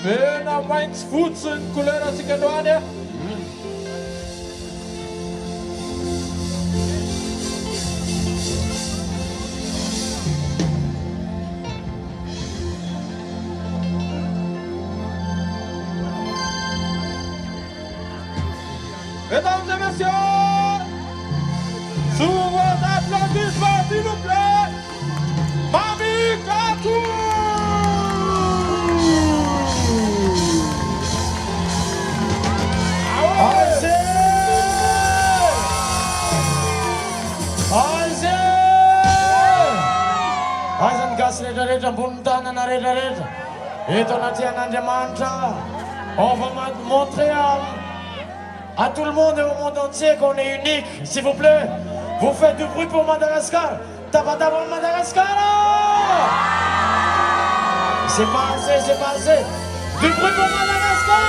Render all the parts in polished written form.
Mena maitso fotsy ny couleur antsika androany a. Mesdames et messieurs, sous vos applaudissements, s'il vous plaît, Mami Katou! Aizany gasy rehetrarehetra ambony tanana rehetrarehetra eto anaty an'Andriamanitra. On va montrer à tout le monde et au monde entier qu'on est unique. S'il vous plaît, vous faites du bruit pour Madagascar. Tabataba Madagascar. C'est pas assez, c'est pas assez. Du bruit pour Madagascar.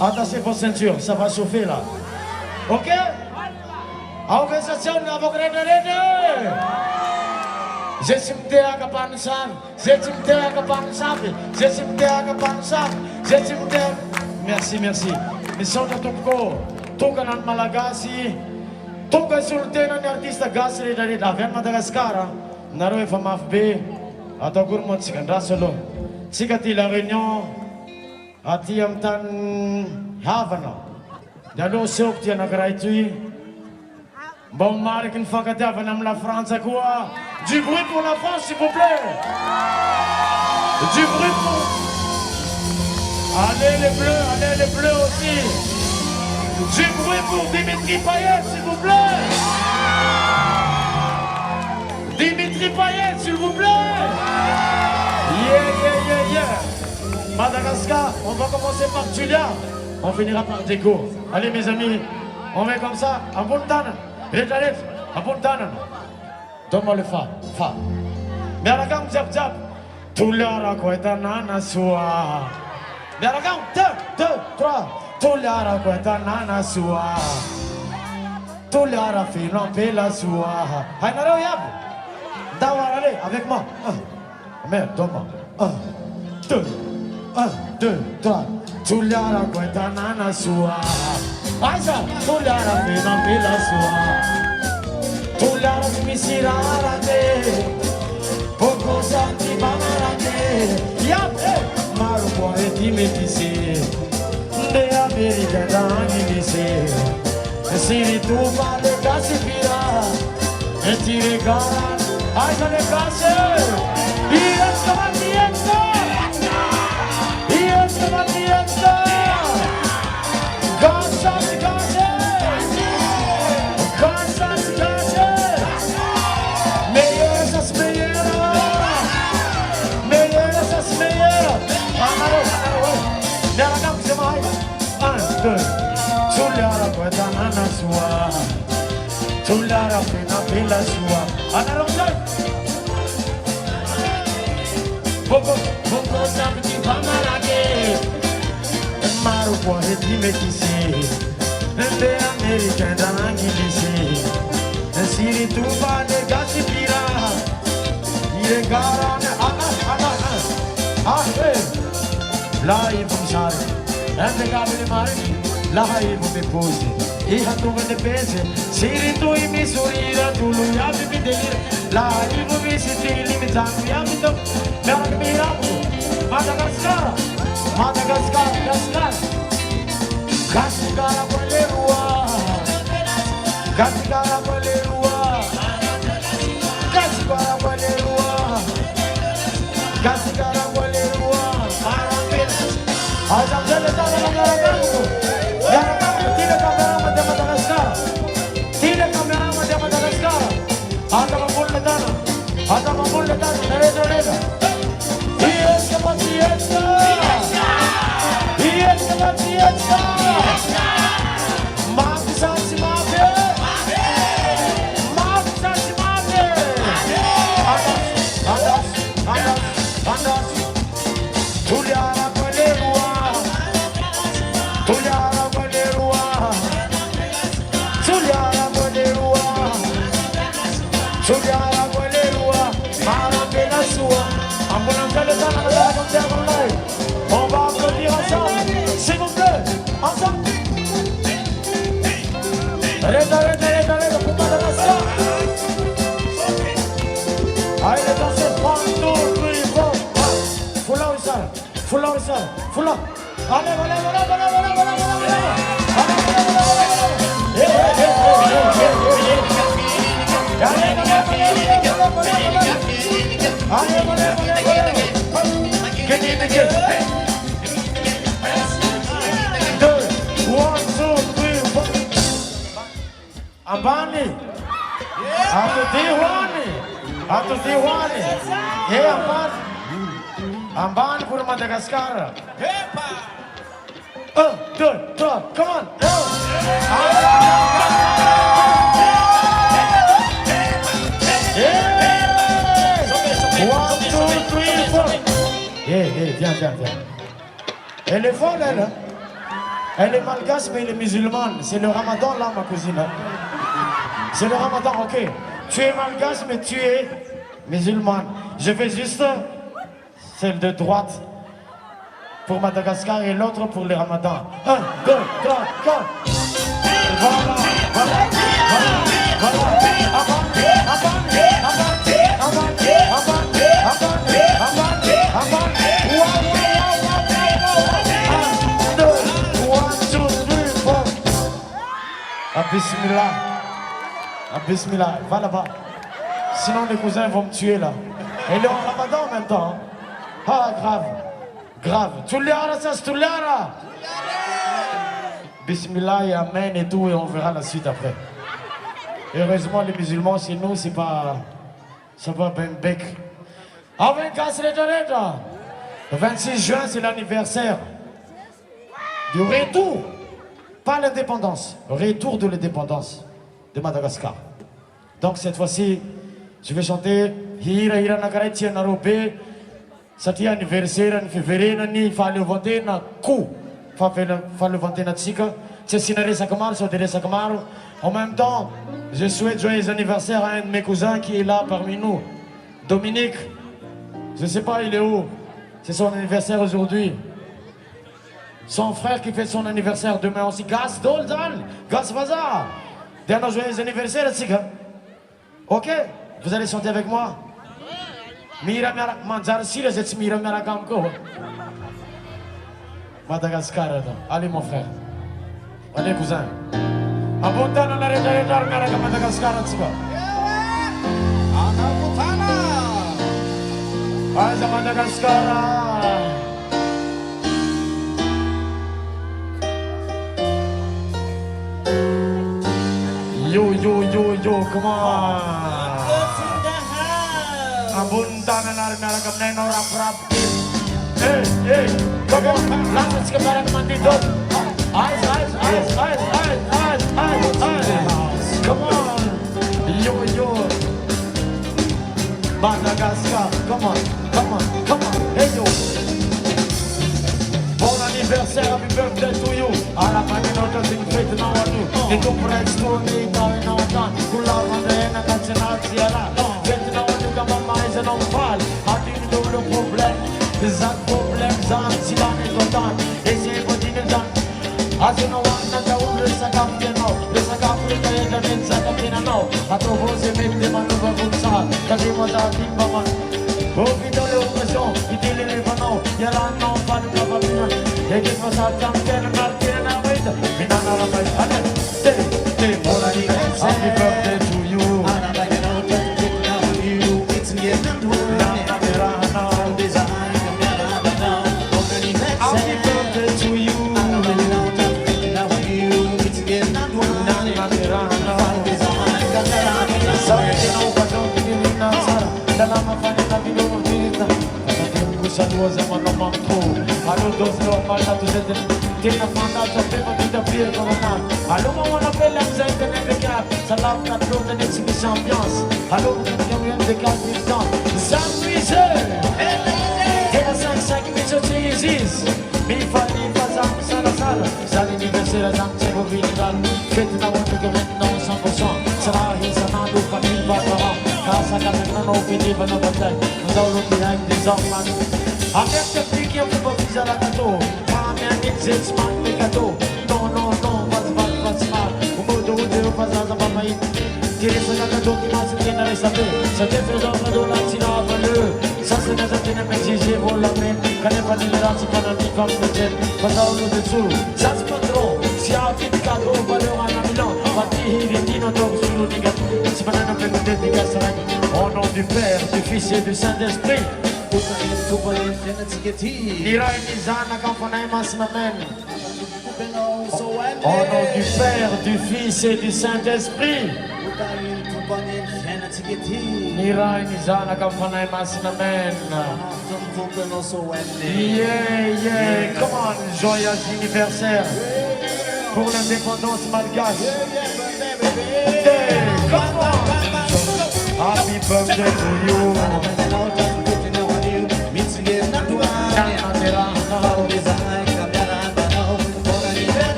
Attachez vos ceintures, ça va chauffer là. Ok? Organisation avec Rede. Zesimtea kapansan, Zesimtea kapansan, Zesimtea kapansan, Zesimtea. Merci, merci. Misonda tupko, tukanan Malagasy, tuka sultena ni artista gasy rehetrarehetra avy any Madagasikara. Nareo efa mafy be. Atao akory moa tsika andraso aloha. Tsika ty la réunion aty amin'ny tany havana. De aloha seoko ty anankiray toy. Mba ho mariky ny fankatiavana amin'ny la Frantsa koa. Du bruit pour la France, s'il vous plaît. Du bruit pour... Allez les bleus aussi. Du bruit pour Dimitri Payet, s'il vous plaît. Dimitri Payet, s'il vous plaît. Yeah. Madagascar, on va commencer par Julia. On finira par Déco. Allez mes amis, on met comme ça, en bonne tane. Regarde, en bonne tane. Donne-moi le fa. Miaragam jab. Tuliara koeta nana sua. Miaragam 2, 3. Tuliara koeta nana sua. Tuliara fino pela sua. Hai nareo yab. Dawar allez avec moi. Merde, donne-moi. 1, 2, 3. Tuliara koeta nana sua. Aisa, tuliara fino pela sua. Tuliara misirarate, poco santi bamarate. Yap, maru boy dimetise, de America d'anilise. Si tu vale casi pira, e ti regala, ai le case. Io stamattienta, case. Tuliara koeta nana sua, tuliara fina pila sua. Analongay. Poco sabiti pamarage, maru po heti metisi, de America d'angilisi. Siri tu vale gasi pira, ire garane ana. Live umsare, ende gabile mare. Live mi pose, iha tu me ne pese. Siri tu i mi surira, tu lui abbi mi delire. Live mi si ti limitando, mi abito. Merag mi ramu, Madagascar. Gasigara bolerua. Juliara Bolerua, Marabel. Arrête, pour Madagascar. Allez, les danseurs, 1, 2, 3, 4. Full out. Allez, voilà. Ambani, Atutiwani, Ambani pour Madagascar. 1, 2, 3, come on, go! Yeah! 1, 2, 3, 4. Viens. Elle est folle, elle. Hein? Elle est malgache, mais elle est musulmane. C'est le ramadan, là, ma cousine. Hein? C'est le ramadan, ok. Tu es malgache, mais tu es musulmane. Je fais juste celle de droite pour Madagascar et l'autre pour le ramadan. 1, 2, 3, 4. Voilà. Bismillah, va là-bas. Sinon les cousins vont me tuer là. Et il est en ramadan en même temps. Hein. Ah, grave. Touliara. Bismillah et Amen et tout, et on verra la suite après. Heureusement, les musulmans chez nous, c'est pas ben bec. Le 26 juin, c'est l'anniversaire du retour, pas l'indépendance, retour de l'indépendance de Madagascar. Donc cette fois-ci, je vais chanter Hira Nakaretia Narobe. C'était anniversaire en février, ni fallait vanter na coup. Fallait vanter na tsika. C'est Sinare Sakamar, Sodere Sakamar. En même temps, je souhaite joyeux anniversaire à un de mes cousins qui est là parmi nous. Dominique, je ne sais pas il est où. C'est son anniversaire aujourd'hui. Son frère qui fait son anniversaire demain aussi. Gas Doldan, Gas Vaza. Dernier joyeux anniversaire, Tsika. Ok, vous allez chanter avec moi. Mira Manzar Sira, c'est Mira Maragamko. Madagascar, allez mon frère. Allez cousin. Abondan on arrête Maraga Madagascar, Tsika. Allez Madagascar. Yo, come on. Abundan na naragam na no rap. Hey, come on. Let's get back on the door. Eyes. Come on. Yo. Madagascar, come on. Hey yo. Bon anniversaire, happy birthday to you. Alla manino sing fate now on you. Ito friends to me, now in our town. Kula mandena nationalitiala. Fate now on you, come on, eyes and on fall. How do you know the problem? Is that problem? Zan, Silan is on time. Is it what you done? As you know, one that I will lose a captain now. Lose a captain, the means a captain now. I told you, make the man over good side. That he was a king, mama. Oh, we don't know the song, we didn't live on. You're on no fun of a minute. They give us our champion and our king and our waiter. We don't know about it. Happy birthday to you. It's me and you. Happy birthday to you. Saludos mano mampu. Allo dos no mala tu se tiene manda to pema vida pia corona. Allo mama pela mzente nebeka. Salam na pro de nexi champions. Allo campeão de capitão. Samuise. Era sansa que me chotizis. Mi fali fazam sala. Sali anniversaire zam chego viral. Fete na onde que vem não 100%. Será insanado família para casa caminhando no pediva no batalha. Não dá behind this all avec ce prix qui a fait baptiser la gâteau. Pas bien existe, man, les gâteaux. Non, vas-y, pas. Au mot de Kiri sa kakadong kimasikin na isabi Sa defeso kadulan sinabalo Sa sinasatin na megsisi ulamin Kanya panilala si pananipang natin Pasaulo de su Sa si patron Si Alvin Kato Balongan na milon Pati Hirindino Tog Suludigat Si pananong pagkudetigas sa rang Au nom du Père, du Fils et du Saint-Esprit Nirai Nizana Kampanay Masnamen Au nom du Père, du Fils et du Saint-Esprit Nirai Nizana Kampanay Masnamen Yeah, come on, joyeux anniversaire pour l'indépendance malgache. Yeah, come on, happy birthday to you.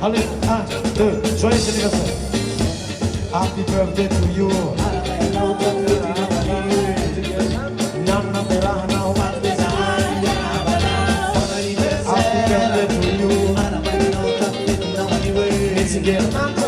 Allez, 1, 2, joyeux anniversaire. Happy birthday to you. Nana Berana, happy birthday to you. It's again.